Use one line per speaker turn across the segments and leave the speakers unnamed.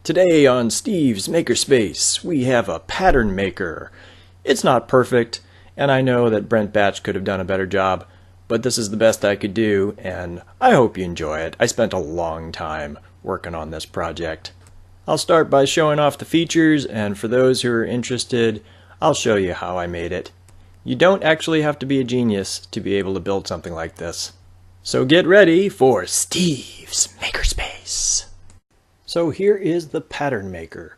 Today on Steve's Makerspace, we have a pattern maker. It's not perfect, and I know that Brent Batch could have done a better job, but this is the best I could do, and I hope you enjoy it. I spent a long time working on this project. I'll start by showing off the features, and for those who are interested, I'll show you how I made it. You don't actually have to be a genius to be able to build something like this. So get ready for Steve's Makerspace. So here is the pattern maker.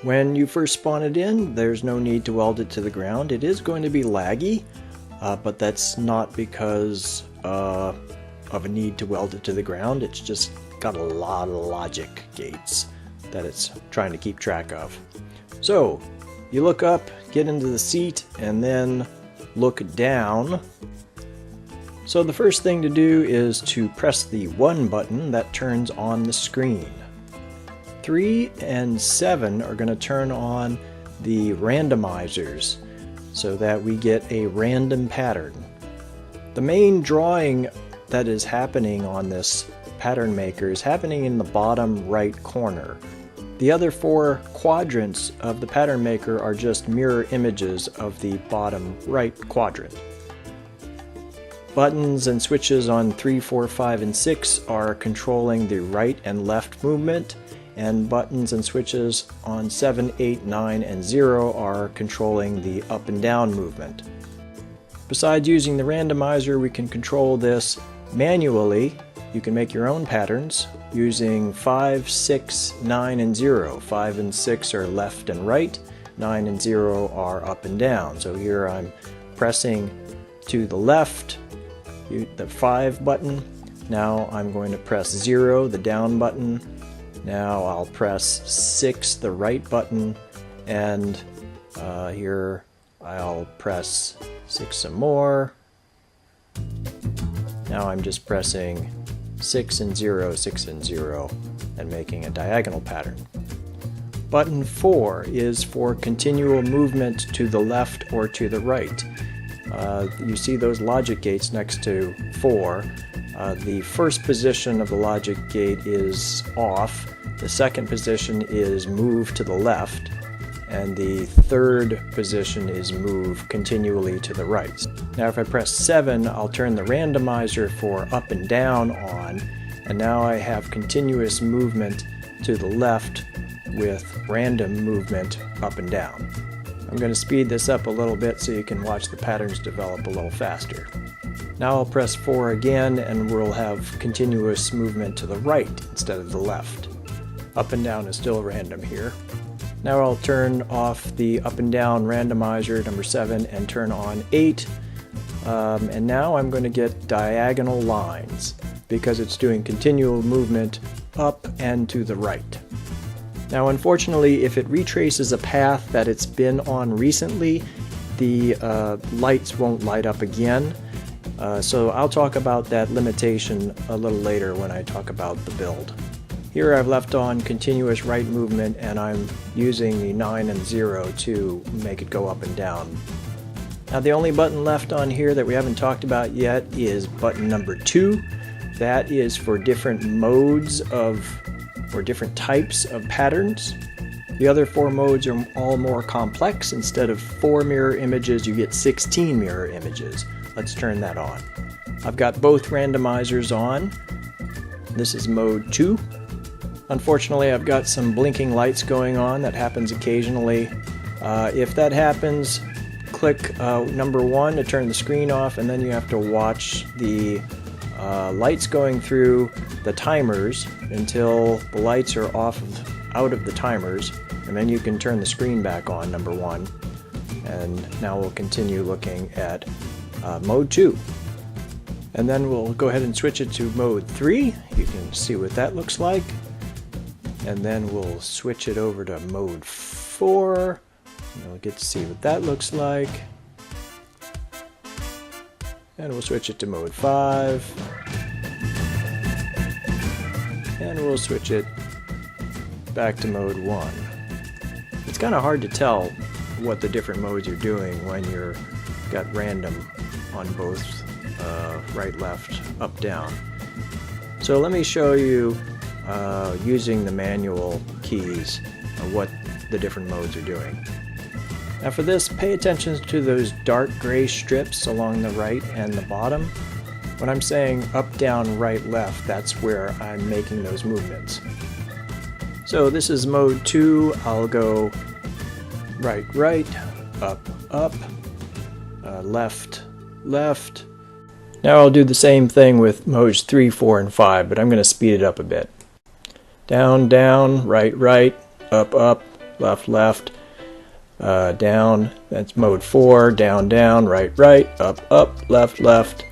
When you first spawn it in, there's no need to weld it to the ground. It is going to be laggy, but that's not because of a need to weld it to the ground. It's just got a lot of logic gates that it's trying to keep track of. So you look up, get into the seat, and then look down. So the first thing to do is to press the 1 button that turns on the screen. 3 and 7 are going to turn on the randomizers so that we get a random pattern. The main drawing that is happening on this pattern maker is happening in the bottom right corner. The other 4 quadrants of the pattern maker are just mirror images of the bottom right quadrant. Buttons and switches on 3, 4, 5, and 6 are controlling the right and left movement, and buttons and switches on 7, 8, 9, and 0 are controlling the up and down movement. Besides using the randomizer, we can control this manually. You can make your own patterns using 5, 6, 9, and 0. 5 and 6 are left and right, 9 and 0 are up and down. So here I'm pressing to the left, the 5 button. Now I'm going to press 0, the down button. Now I'll press 6, the right button, and here I'll press 6 some more. Now I'm just pressing 6 and 0, 6 and 0, and making a diagonal pattern. Button 4 is for continual movement to the left or to the right. You see those logic gates next to 4. The first position of the logic gate is off, the second position is move to the left, and the third position is move continually to the right. Now if I press 7, I'll turn the randomizer for up and down on, and now I have continuous movement to the left with random movement up and down. I'm going to speed this up a little bit so you can watch the patterns develop a little faster. Now I'll press 4 again and we'll have continuous movement to the right instead of the left. Up and down is still random here. Now I'll turn off the up and down randomizer, number 7, and turn on 8. And now I'm going to get diagonal lines because it's doing continual movement up and to the right. Now unfortunately, if it retraces a path that it's been on recently, the lights won't light up again. So I'll talk about that limitation a little later when I talk about the build. Here I've left on continuous right movement, and I'm using the 9 and 0 to make it go up and down. Now the only button left on here that we haven't talked about yet is button number 2. That is for different modes or different types of patterns. The other 4 modes are all more complex. Instead of 4 mirror images, you get 16 mirror images. Let's turn that on. I've got both randomizers on. This is mode 2. Unfortunately, I've got some blinking lights going on. That happens occasionally. If that happens, click number 1 to turn the screen off, and then you have to watch the lights going through the timers until the lights are out of the timers, and then you can turn the screen back on, number 1. And now we'll continue looking at mode 2. And then we'll go ahead and switch it to mode 3. You can see what that looks like. And then we'll switch it over to mode 4. And we'll get to see what that looks like. And we'll switch it to mode 5. And we'll switch it back to mode 1. It's kind of hard to tell what the different modes are doing when you're got random on both right, left, up, down. So let me show you using the manual keys of what the different modes are doing. Now for this, pay attention to those dark gray strips along the right and the bottom. When I'm saying up, down, right, left, that's where I'm making those movements. So this is mode 2. I'll go right, right, up, up, left, left. Now I'll do the same thing with modes 3, 4, and 5, but I'm going to speed it up a bit. Down, down, right, right, up, up, left, left, down. That's mode 4. Down, down, right, right, up, up, left, left.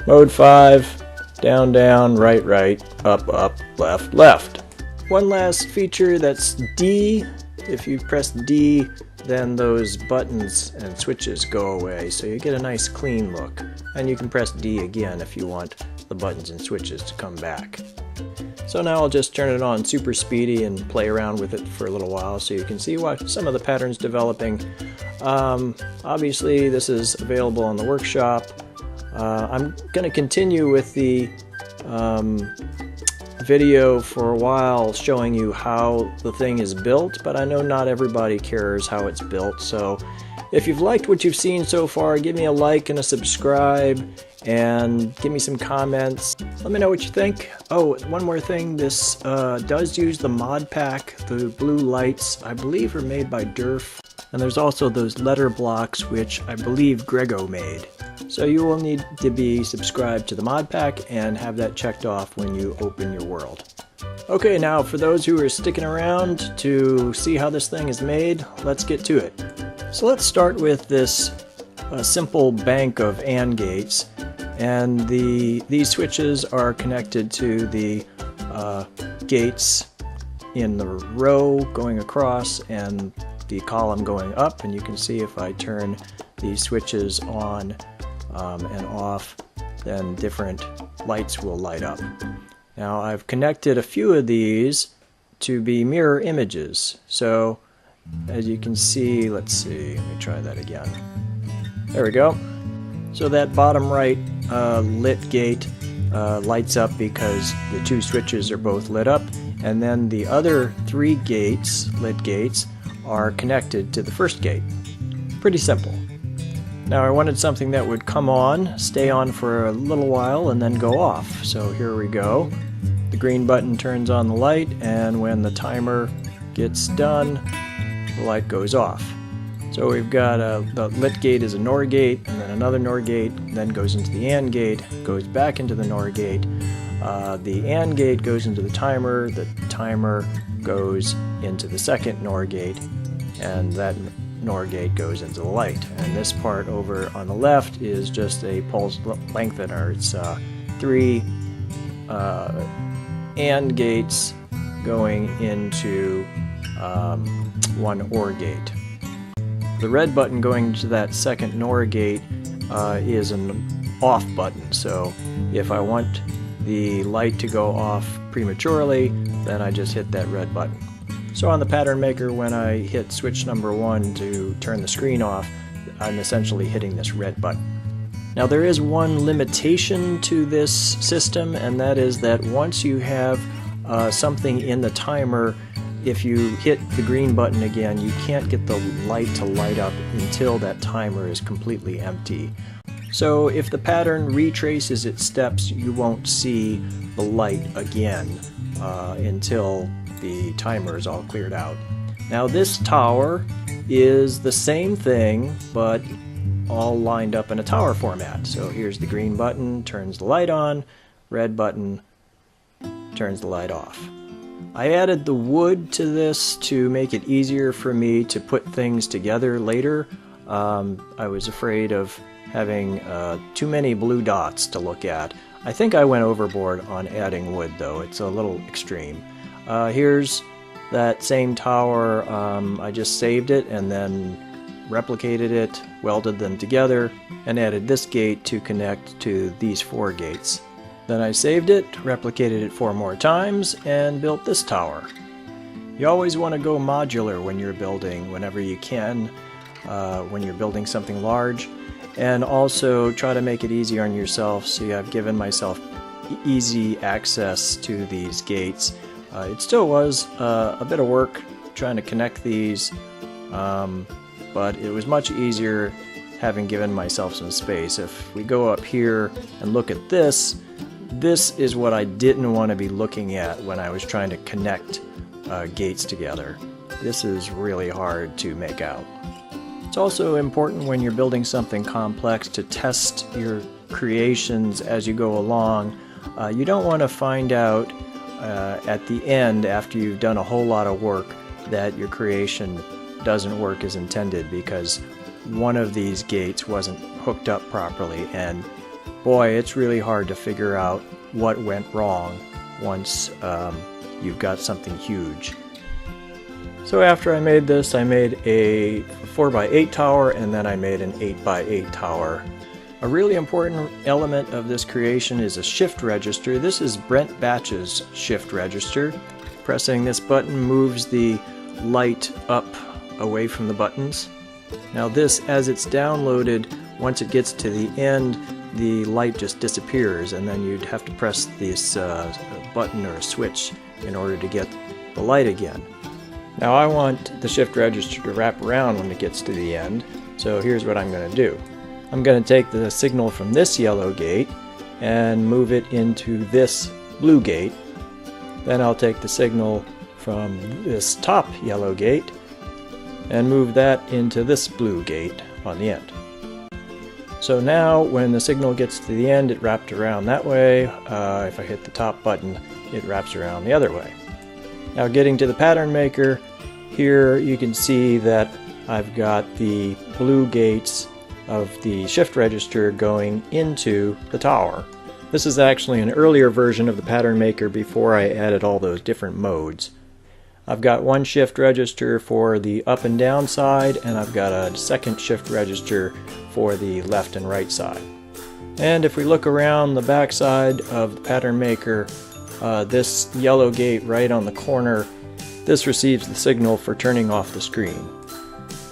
Mode 5. Down, down, right, right, up, up, left, left. One last feature, that's D. If you press D, then those buttons and switches go away, so you get a nice clean look. And you can press D again if you want the buttons and switches to come back. So now I'll just turn it on super speedy and play around with it for a little while so you can see what some of the patterns developing. Obviously this is available on the workshop. I'm going to continue with the video for a while showing you how the thing is built, but I know not everybody cares how it's built, so if you've liked what you've seen so far, give me a like and a subscribe and give me some comments. Let me know what you think. Oh, one more thing, this does use the Modpack. The blue lights, I believe, are made by Durf, and there's also those letter blocks which I believe Grego made. So you will need to be subscribed to the Modpack and have that checked off when you open your world. Okay, now for those who are sticking around to see how this thing is made, let's get to it. So let's start with this simple bank of AND gates, and these switches are connected to the gates in the row going across and the column going up, and you can see if I turn these switches on and off, then different lights will light up. Now I've connected a few of these to be mirror images. So as you can see, let's see, let me try that again. There we go. So that bottom right lit gate lights up because the two switches are both lit up, and then the other three gates, lit gates, are connected to the first gate. Pretty simple. Now I wanted something that would come on, stay on for a little while, and then go off. So here we go. The green button turns on the light, and when the timer gets done, the light goes off. So we've got the lit gate is a NOR gate, and then another NOR gate, then goes into the AND gate, goes back into the NOR gate. The AND gate goes into the timer goes into the second NOR gate, and that NOR gate goes into the light. And this part over on the left is just a pulse lengthener. It's 3 AND gates going into 1 OR gate. The red button going to that second NOR gate is an off button, so if I want the light to go off prematurely, then I just hit that red button. So on the pattern maker, when I hit switch number 1 to turn the screen off, I'm essentially hitting this red button. Now there is one limitation to this system, and that is that once you have something in the timer, if you hit the green button again, you can't get the light to light up until that timer is completely empty. So if the pattern retraces its steps, you won't see the light again until the timer is all cleared out. Now this tower is the same thing, but all lined up in a tower format. So here's the green button, turns the light on, red button, turns the light off. I added the wood to this to make it easier for me to put things together later. I was afraid of having too many blue dots to look at. I think I went overboard on adding wood though, it's a little extreme. Here's that same tower. I just saved it and then replicated it, welded them together, and added this gate to connect to these 4 gates. Then I saved it, replicated it 4 more times, and built this tower. You always want to go modular when you're building, whenever you can, when you're building something large, and also try to make it easy on yourself. So I've given myself easy access to these gates It still was a bit of work trying to connect these, but it was much easier having given myself some space. If we go up here and look at this, this is what I didn't want to be looking at when I was trying to connect gates together. This is really hard to make out. It's also important when you're building something complex to test your creations as you go along. You don't want to find out at the end, after you've done a whole lot of work, that your creation doesn't work as intended because one of these gates wasn't hooked up properly, and boy, it's really hard to figure out what went wrong once you've got something huge. So after I made this, I made a 4x8 tower, and then I made an 8x8 tower. A really important element of this creation is a shift register. This is Brent Batch's shift register. Pressing this button moves the light up away from the buttons. Now this, as it's downloaded, once it gets to the end, the light just disappears, and then you'd have to press this button or a switch in order to get the light again. Now I want the shift register to wrap around when it gets to the end, so here's what I'm going to do. I'm going to take the signal from this yellow gate and move it into this blue gate. Then I'll take the signal from this top yellow gate and move that into this blue gate on the end. So now when the signal gets to the end, it wrapped around that way. If I hit the top button, it wraps around the other way. Now getting to the pattern maker, here you can see that I've got the blue gates of the shift register going into the tower. This is actually an earlier version of the pattern maker before I added all those different modes. I've got one shift register for the up and down side, and I've got a second shift register for the left and right side. And if we look around the back side of the pattern maker, this yellow gate right on the corner, this receives the signal for turning off the screen.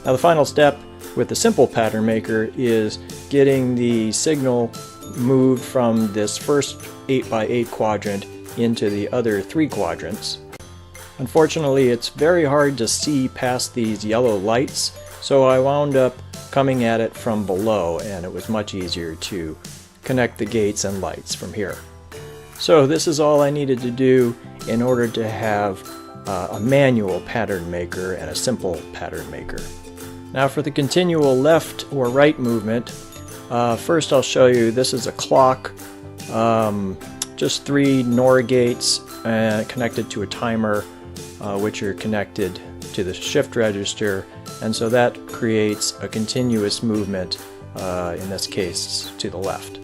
Now the final step with the simple pattern maker is getting the signal moved from this first 8x8 quadrant into the other 3 quadrants. Unfortunately, it's very hard to see past these yellow lights, so I wound up coming at it from below, and it was much easier to connect the gates and lights from here. So this is all I needed to do in order to have a manual pattern maker and a simple pattern maker. Now for the continual left or right movement, first I'll show you, this is a clock, just 3 NOR gates connected to a timer, which are connected to the shift register, and so that creates a continuous movement, in this case to the left.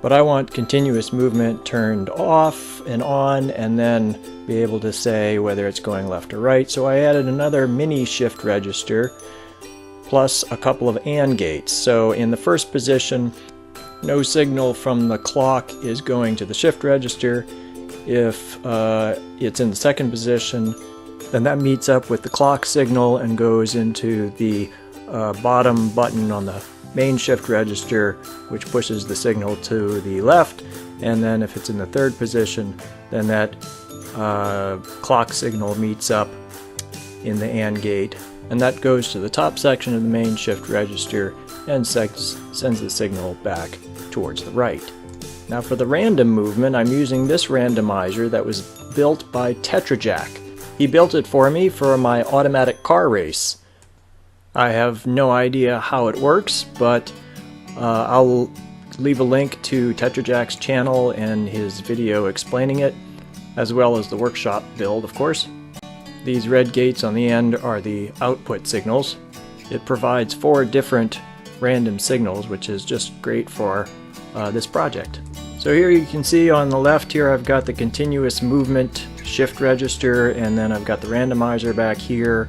But I want continuous movement turned off and on, and then be able to say whether it's going left or right, so I added another mini shift register plus a couple of AND gates. So in the first position, no signal from the clock is going to the shift register. If it's in the second position, then that meets up with the clock signal and goes into the bottom button on the main shift register, which pushes the signal to the left. And then if it's in the third position, then that clock signal meets up in the AND gate, and that goes to the top section of the main shift register and sends the signal back towards the right. Now for the random movement, I'm using this randomizer that was built by Tetrajak. He built it for me for my automatic car race. I have no idea how it works, but I'll leave a link to Tetrajak's channel and his video explaining it, as well as the workshop build, of course. These red gates on the end are the output signals. It provides 4 different random signals, which is just great for this project. So here you can see on the left here I've got the continuous movement shift register, and then I've got the randomizer back here.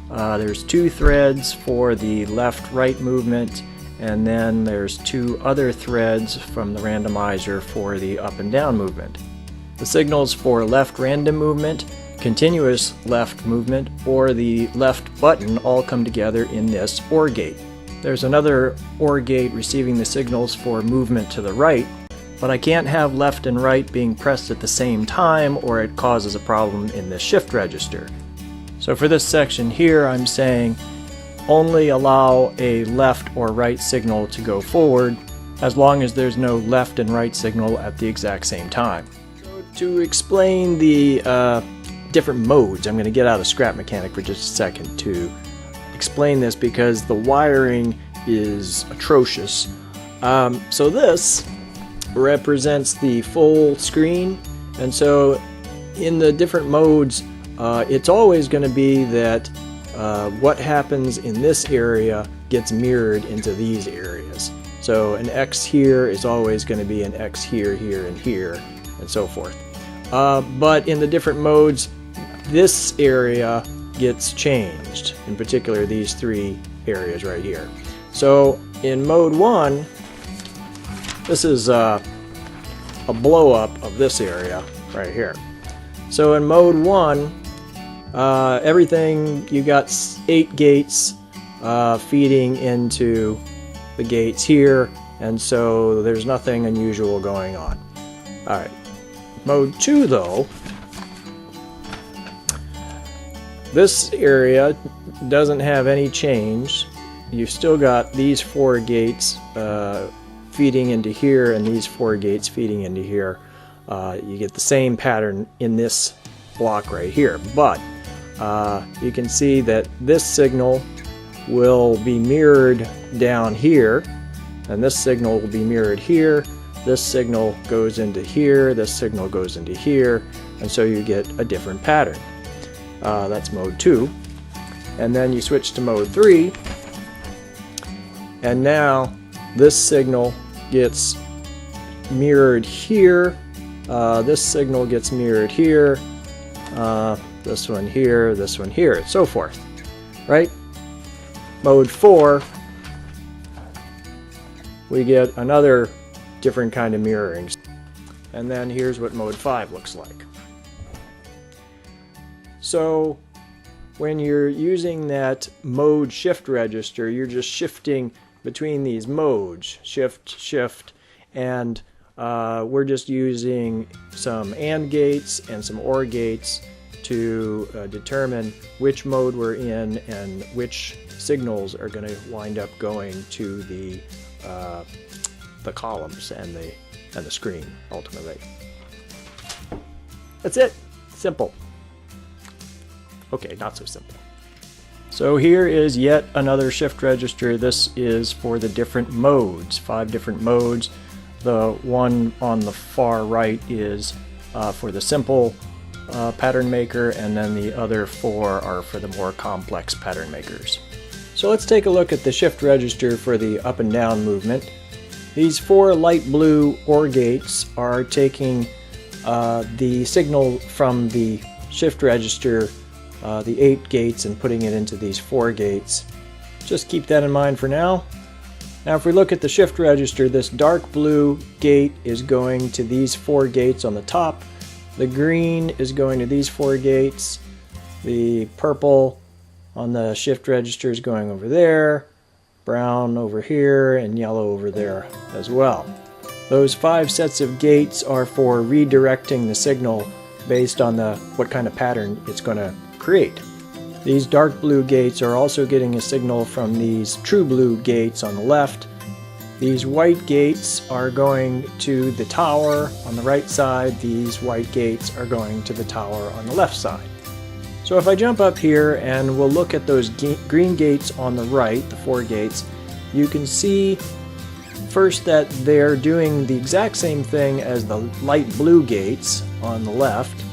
There's 2 threads for the left-right movement, and then there's 2 other threads from the randomizer for the up and down movement. The signals for left random movement, continuous left movement, or the left button all come together in this OR gate. There's another OR gate receiving the signals for movement to the right, but I can't have left and right being pressed at the same time or it causes a problem in the shift register. So for this section here, I'm saying only allow a left or right signal to go forward as long as there's no left and right signal at the exact same time. So to explain the different modes, I'm going to get out of scrap mechanic for just a second to explain this because the wiring is atrocious. So this represents the full screen, and so in the different modes it's always going to be that what happens in this area gets mirrored into these areas. So an X here is always going to be an X here, here, and here, and so forth. But in the different modes, this area gets changed, in particular these three areas right here. So in mode 1, this is a blow up of this area right here. So in mode 1, everything, you got 8 gates feeding into the gates here, and so there's nothing unusual going on. Alright, mode 2 though, this area doesn't have any change. You've still got these 4 gates feeding into here and these 4 gates feeding into here. You get the same pattern in this block right here, but you can see that this signal will be mirrored down here, and this signal will be mirrored here. This signal goes into here, this signal goes into here, and so you get a different pattern. That's mode 2. And then you switch to mode 3, and now this signal gets mirrored here, this signal gets mirrored here, this one here, and so forth, right? Mode 4, we get another different kind of mirroring. And then here's what mode 5 looks like. So when you're using that mode shift register, you're just shifting between these modes, shift, and we're just using some AND gates and some OR gates to determine which mode we're in and which signals are going to wind up going to the columns and the screen ultimately. That's it. Simple. Okay, not so simple. So here is yet another shift register. This is for the different modes, 5 different modes. The one on the far right is for the simple pattern maker, and then the other 4 are for the more complex pattern makers. So let's take a look at the shift register for the up and down movement. These 4 light blue OR gates are taking the signal from the shift register, the 8 gates, and putting it into these 4 gates. Just keep that in mind for now. Now if we look at the shift register, this dark blue gate is going to these 4 gates on the top. The green is going to these 4 gates. The purple on the shift register is going over there. Brown over here, and yellow over there as well. Those 5 sets of gates are for redirecting the signal based on what kind of pattern it's going to create. These dark blue gates are also getting a signal from these true blue gates on the left. These white gates are going to the tower on the right side. These white gates are going to the tower on the left side. So if I jump up here and we'll look at those green gates on the right, the 4 gates, you can see first that they're doing the exact same thing as the light blue gates on the left,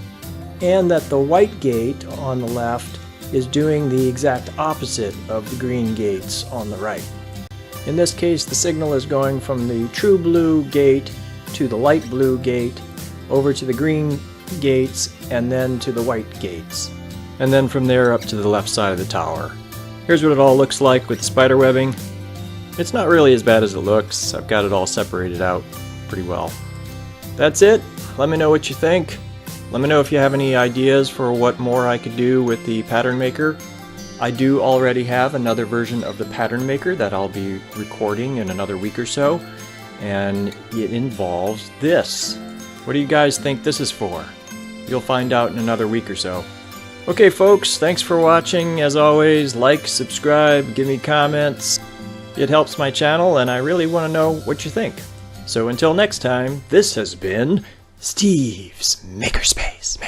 and that the white gate on the left is doing the exact opposite of the green gates on the right. In this case, the signal is going from the true blue gate to the light blue gate, over to the green gates, and then to the white gates, and then from there up to the left side of the tower. Here's what it all looks like with spider webbing. It's not really as bad as it looks. I've got it all separated out pretty well. That's it. Let me know what you think. Let me know if you have any ideas for what more I could do with the pattern maker. I do already have another version of the pattern maker that I'll be recording in another week or so. and it involves this. What do you guys think this is for? You'll find out in another week or so. Okay folks, thanks for watching. As always, like, subscribe, give me comments. It helps my channel and I really want to know what you think. So until next time, this has been Steve's Makerspace.